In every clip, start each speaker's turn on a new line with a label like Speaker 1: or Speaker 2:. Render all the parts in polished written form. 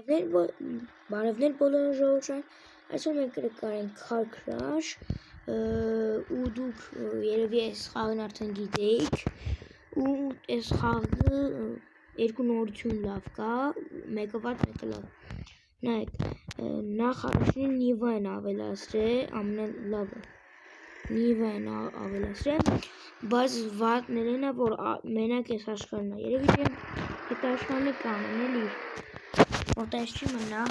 Speaker 1: Բարևներ բոլոր ժողովրդին, այսօր մենք կրկարենք Car Crash ու դուք երևի այս խաղն արդեն գիտեիք ու այս խաղը երկու նորություն լավ կա, մեկը վատ, մեկը լավ։ Նայեք, նախ առաջին նիվա են ավելացրել, ամենալավը նիվա են ավելացրել, բայց վատներն է, որ մենակ այս աշխարհն է, երևի թե այդ աշխարհը կանեն էլի Որտեղ չի մնա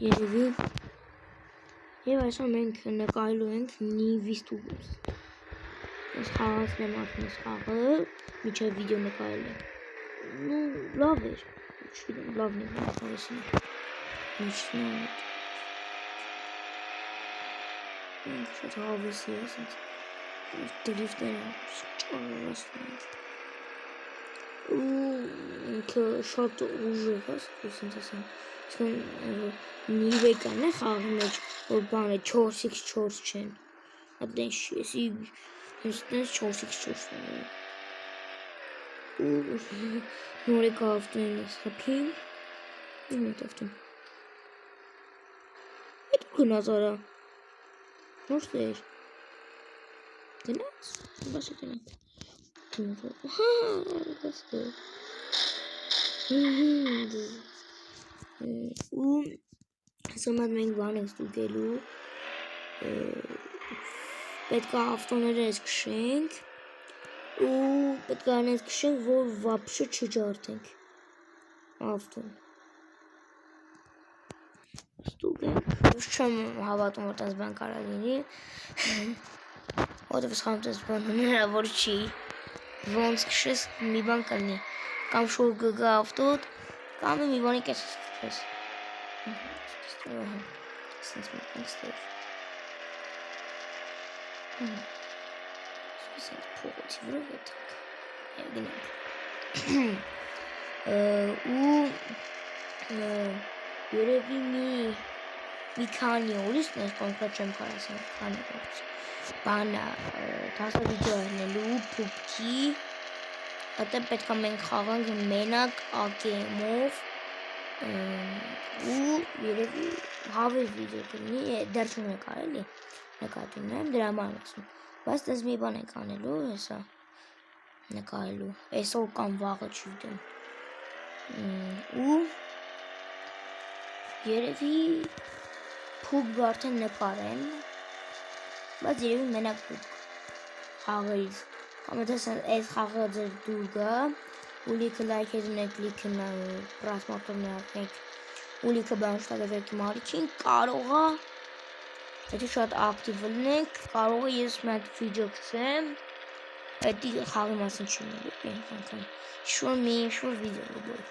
Speaker 1: երևի եւ այսօր մենք նկարելու ենք նիվից տուգուս այս խաղացնեմ արդեն այս խաղը միջև վիդեո նկարել եմ ու լավ էր չգիտեմ լավն է նկարեցին ինչն է մենք շատ հավեսի է ասենց դրիֆտեր ճարասն շատ ուժեղ է, ասենց ասեմ, նիվեկան է խաղի մեջ, որ բան է 4x4 չեն, այդտենց չի, այսի 4x4 ու նորեկ ավտոին ես հպին, իմ այդ ավտոին, այդ գնաց արա, նոր ստեր, գնաց, բասը գնաց, ու սմատ մենք բան ենք ստուգելու պետք է ավտոները ես քշենք ու պետք է անենք քշենք որ վապշը չջարդենք ավտոն ստուգենք չեմ հավատում որ տես բան կարա լինի որտեվ սխամ տես բան հնարավոր չի ոնց քշես մի բան կլինի կամ շուր գգա ավտոտ կամ մի բանի կես քշես Since we can stay. Երևի մի քանի օրից նես կոնկրետ չեմ կարասեմ քանի օրից բանը դասը վիդեո անելու փուփքի Այդտե պետք է մենք խաղանք մենակ ակեմով ու երևի հավես վիդեո կլինի, դեռ չեմ նկարելի, նկատում եմ, դրա համար ասում, բայց տես մի բան ենք անելու, հեսա նկարելու, այսօր կամ վաղը չգիտեմ ու երևի փուփ արդեն նկարեմ, բայց երևի մենակ փուփ խաղերից Կամ եթե այս խաղը ձեր դուր գա, ու լիքը լայքեր ունեք, լիքը պրասմատորներ ապնեք, ու լիքը բանշտագևերքի մարիչին, կարող է, եթե շատ ակտիվ լնեք, կարող է ես մեկ վիդեո կսեմ, հետի խաղի մասին չի նելու, ենք անգամ, շուր վիդեո լուբոյ,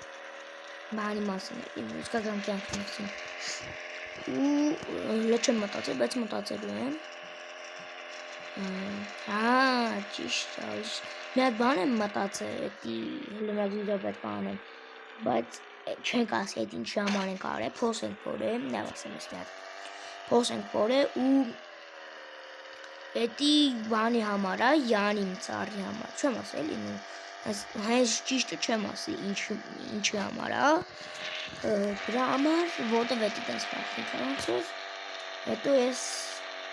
Speaker 1: բանի մասին է, իսկական կյանք մասին, ու լեչեմ մտածել, բայց մտածելու եմ, ճիշտ Միակ բան եմ մտածել էդի հլմակ վիդեո պետք է անեմ բայց չենք ասի այդ ինչ համար ենք արել փոս ենք որել նավ ասեմ ես միակ փոս ենք որել ու էդի բանի համար է յանիմ ծառի համար չեմ ասել հենց ճիշտը չեմ ասի ինչի համար է դրա համար որտև էդի տես պարխիկ ոնցով հետո ես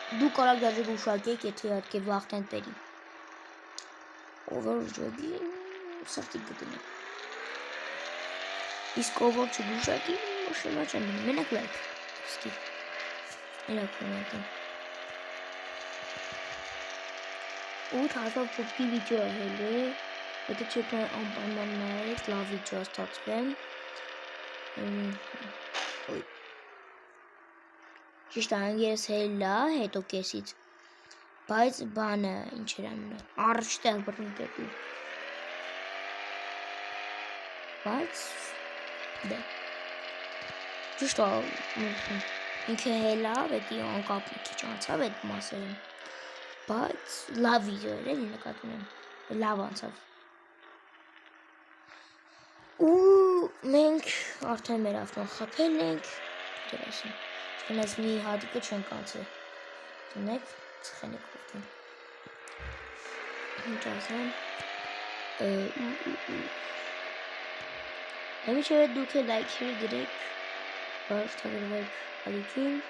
Speaker 1: դու կարակ դաժե գուշակեք եթե իհարկե վախտեն տերի Over jogi սրտի գտնի իսկ over չգուշակի ոչինչ չեմ մենակ լայք ստի մենակ ու թափով փոփի վիդեո հելը եթե չեք անպայմաններ լավ վիդեո ստացվեն ճիշտ անգերս հելա հետո կեսից Բայց բանը ինչ էր անում առաջ տեղ բռնում կետի բայց դե ճիշտ ինքը հելավ էդի անկապ մի քիչ անցավ այդ մասերում բայց լավ վիդեո էր էլի նկատում եմ լավ անցավ ու մենք արդեն մեր ավտոն խփել ենք դեր ասեմ Ես մի հատիկը չենք անցել դնեք Ցխենի կողքին Ինչ ասեմ همیشه دو که لایک direkt باش تقریبا علیکم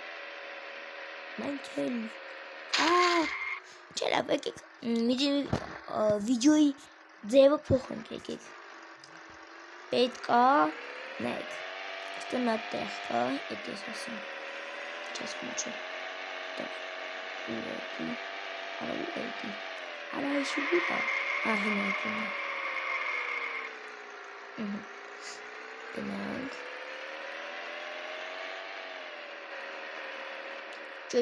Speaker 1: من که چرا بگید میدونی ویدیوی زیبا پخون که بیتکا نک işte nattehka etesasın çesmiçi da üreti arayeti arayışı bu da ahimetini demek çö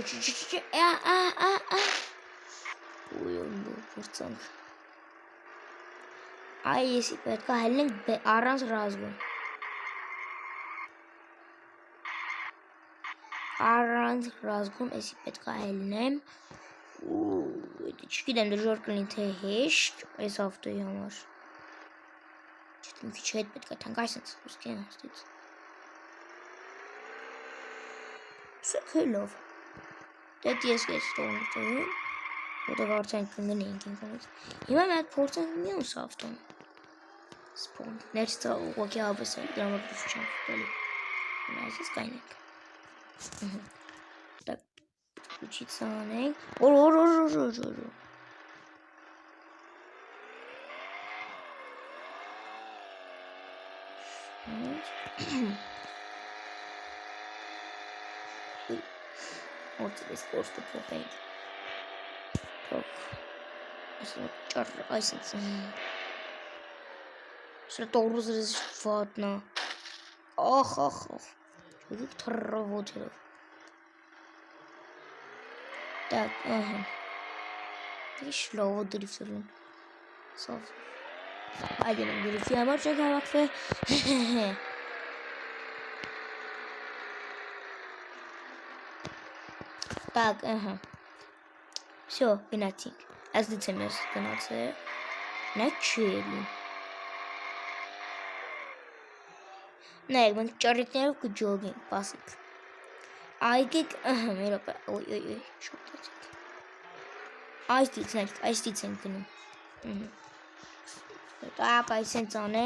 Speaker 1: uyum bu fırtın ay yesi betka halin be arans razgın Arranz razgum esipet kahelnem. Çikidem de jorklin teheşt. Es avto yamar. Çitim küçüğet bet katan kaysınız. Uskene hastit. Sökülov. Det yes geçti onu. O da var tankında neyin kanıt. Hemen ben portan niye mi safton? Spawn. Nerede o ki abi sen grammar düşeceğim. Böyle. Neyse kaynak. Так, включить самый. Вот здесь просто плохо. Так. Чар айсенс. Что то разрешено. Ах. Çocuk tarafı. Так, ага. Пришло дрифтерин. Сов. Пойдем дрифт. Я могу как Так, ага. Все, винатик. Аздицемес каналце. Начали. Ben çarıklar ku jogging pasık. Aygık मेरा पर ओए shot I stick Saint करूं तो आप ऐसे गाने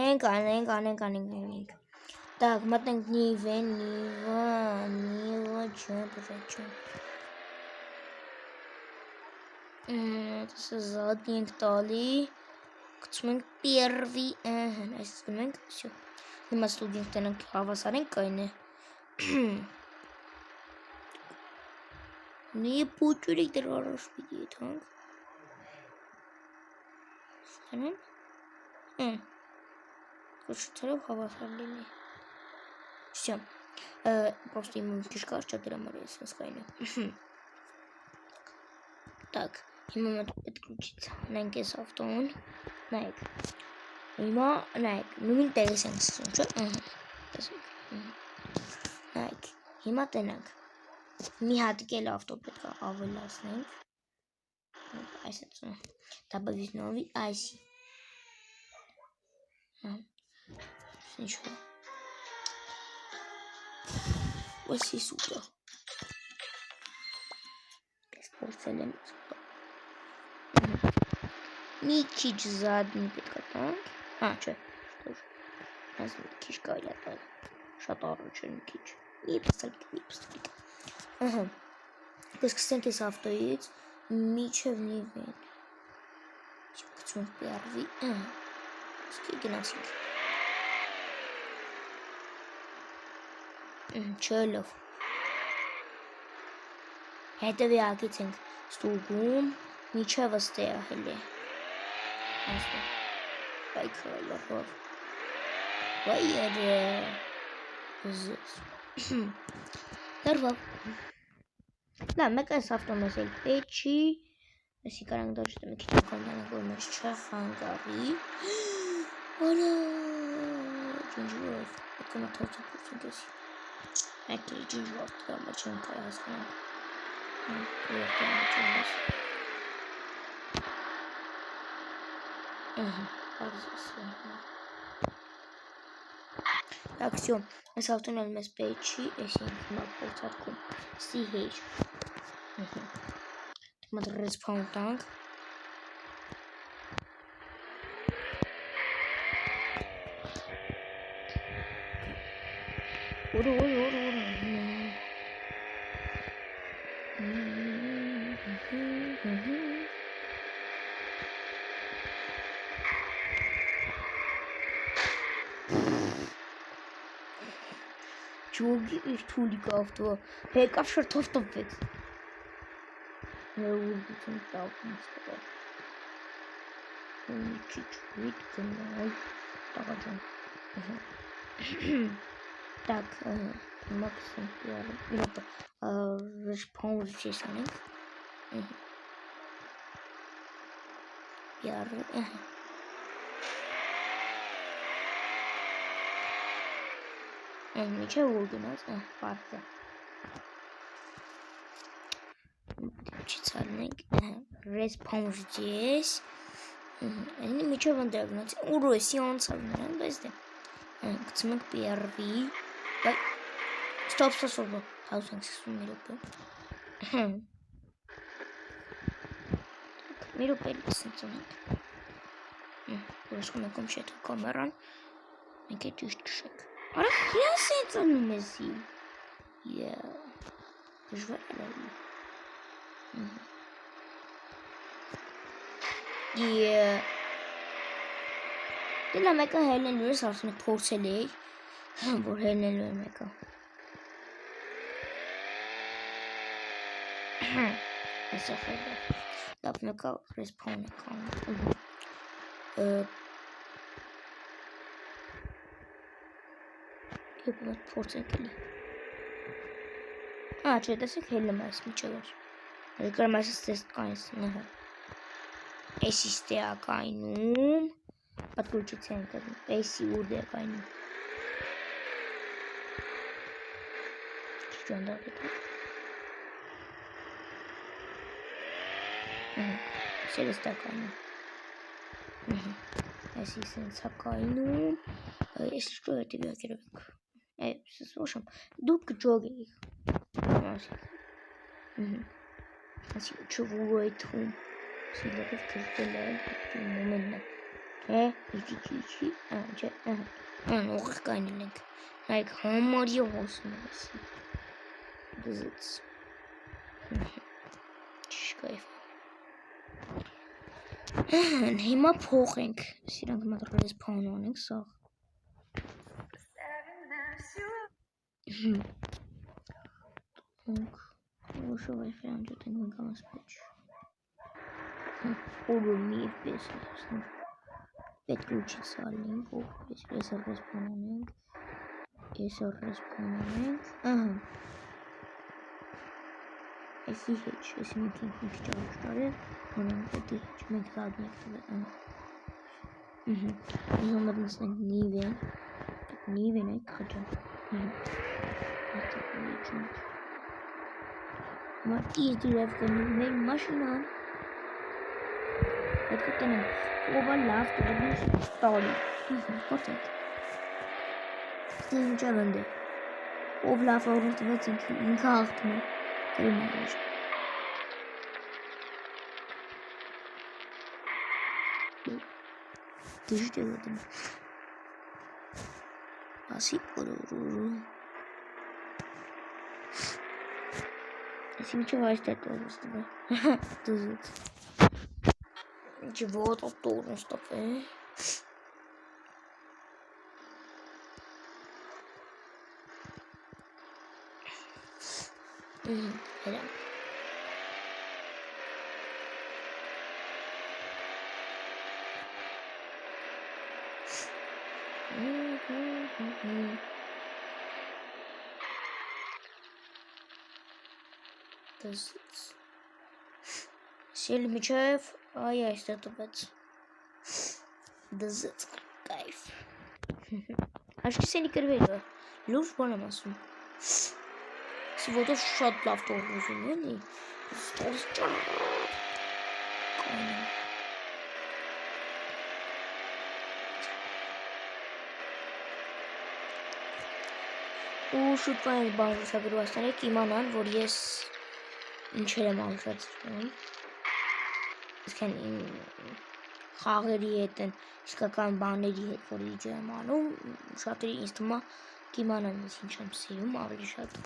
Speaker 1: так मतलब нива что это задний тали кцминг первый это все Нема студенттерин հավասարեն կայն է։ Մի փոքրիկ դեռ առաջ պիտի եթանք։ Ստանան։ Կոչտերով հավասար լինի։ Всё. Просто ему кишка чатырамария кայն է։ Так, հիմա մենք подключиться նայենք ավտոն։ Նայեք։ Հիմա նայեք, նույն տեղից ենք սկսում, չէ՞։ Նայեք, հիմա տենանք։ Մի հատ էլ ավտո պետք է ավելացնենք։ Այսինքն, добавить новый IC։ Ничего. Вообще супер. Спортсмен. Мичич задний подкатанк. Что? Что ж? Нас кишка летает. Шатарочен кич. Не поставить. Ага. Кстати, с автоид. Мичев не видно. Почему первый? Сколько нас? Чёлов. Это виакитинг. Стугум. Ничего стояли. Байкалов. Байер. Дорвал. Да, мекас автомобиль печи. Если каранг даже там какие-то комнаты на Чахангари. Оля. Джинжуров. Это на тот процесс. Окей, Джинжуров. Там очень классно. Так, все. С автономным спейчи, если на полцарку. CH. Смотри, респаун танк. Çok iştulik avto. Hey kapşır tof fit. Ne oldu bütün dağıtmışlar. Чуть-чуть канал. Так, максимум минута. Respawn чесаник. Яр. Ничего вылгинать. Farklı. Чесаник. Respawn здесь. Они ничего не делают. Урой сеанс savunmayalım da işte. Kısmık bir Bak. Stop oldu. Tavsiyen sesini yapıyor. Miro bellisin sana. Burası come cominciato a kameran. Mikä tystysek. Ara ja sen sannomesi. Ja. Dus wat Ja. Dilla meka helen lure sarsını porseli. Bu helen lure meka. Neyse fayda. Dap meka respawn kan. Yapılan porseli. Ce desek helen mesmi çalar. Reclamasi stes kaysın. Esiste kaynum. Подключить интернет. Эси урде кайну. Что он делает? Селеста кайну. Эси сенса кайну. Если что, я тебя кирвик. Слушаем. Дубка джоги. Эси чего это? Сила вкрутила. Момент. İki. O kaynalık. Like hamur olsun. Dızıt. Şikayet. Hema poking. Sirang madrales panoning sağ. Hoşa var falan joten gamas peç. Olur mi besin. Подключиться линку. Если респонент. Ага. Если мы кем-то что-то он это мы кладем это. Мы надо Ниве не хочу. Это очень. Вот и директор не машина. Это kan overlaft door de story. Wat het? Steen chalende. Overlaft over de wet in gehaald me. Criminals. Digital dedim. Asip olur. Şimdi çavaşta olmuştu bu. Tuzut. Живот от турнстов Helal. Сельмичаев, а я истатубец. Дызыт кайф. Acho que seni kırıyor. Luz bulamazsın. Svoda shot lafta olursun yani. O shoot var bazı sabır başlarına ki imanan Warriors inceleme alacağız. Kan خاغرية شكاكان بانري هيك فريجة مانو شاطري استما կիմանան ես ինչ եմ սիրում ավելի շատ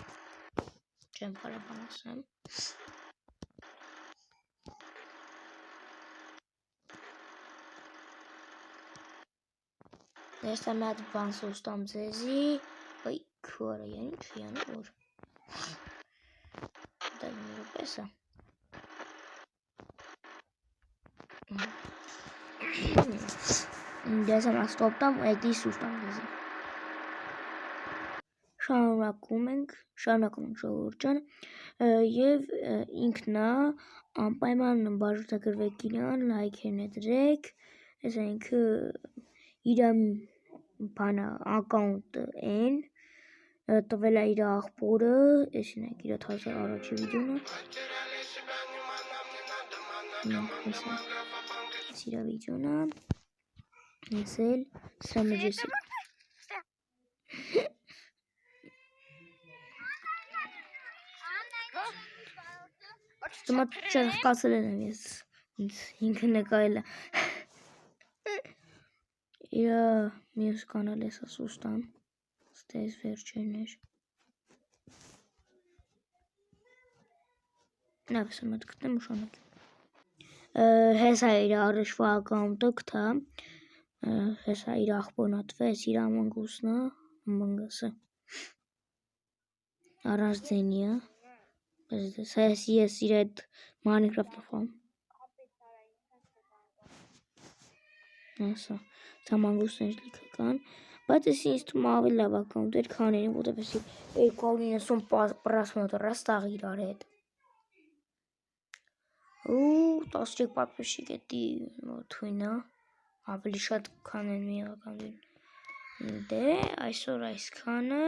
Speaker 1: չեմ կարող ասեմ ես եմ այդ բան սուստամ ձեզի ոյ քորը ինչ յանը որ դա նորը պես է Ես եմ ստոպտամ էդի սուստամ ձեզի շարունակում ենք ժողովուրդ ջան եւ ինքնա անպայման բաժանագրվեք իրան լայքեր ներդրեք այս ինքը իր բանը ակաունտը են տվել է իր աղբորը այսինքն իր 1000 առաջի վիդեոն է իր վիդեոն է ես էլ սրա մեջ ես Ստամա չեղկացել եմ ես ինքը նկայել է իր մյուս կանալ ես ասուստան ստես վերջերներ լավ ես եմ գտնեմ ու շանակ հեսա իր առաջվա ակաունտը կթա հեսա իր աղբորն ատվես իր ամանգուսնը ամանգասը առանց ձենիը ես իր այդ Minecraft-ը խաղում Ասա, սա մանգուստներ լիքը կան, բայց ես ինձ թվում ավելի լավ ակաունտ էր քաներին, որտեղ 290 просмотр ստաղ իրար հետ։ Ու 13 подписчик էդի թույնա, ավելի շատ քան են մի ակաունտին։ Դե, այսօր այսքանը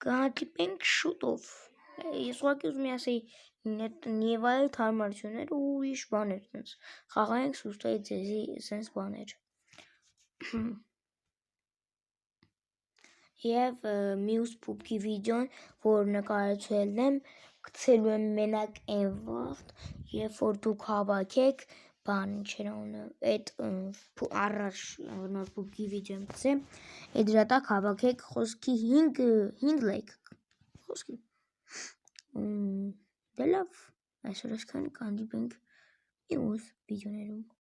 Speaker 1: կհանդիպենք շուտով։ Ես ուղղակի ուզում եմ ասեի Նևայի հարմարություններ ու ուրիշ բաներ, տենց խաղայինք սուստայի ձեզի սենց բաներ։ Եվ մյուս պուպկի վիդեոն, որ նկարացրել եմ, գցելու եմ մենակ այն վաղտ, երբ որ դուք հավաքեք, բան ինչեր անունը, այդ առաջ նոր պուպկի վիդեոն գցեմ, այդ դրա տակ հավաքեք խոսքի 5 լայք, խոսքի Դե լավ, այսօր այսքան կհանդիպենք մյուս վիդեոներում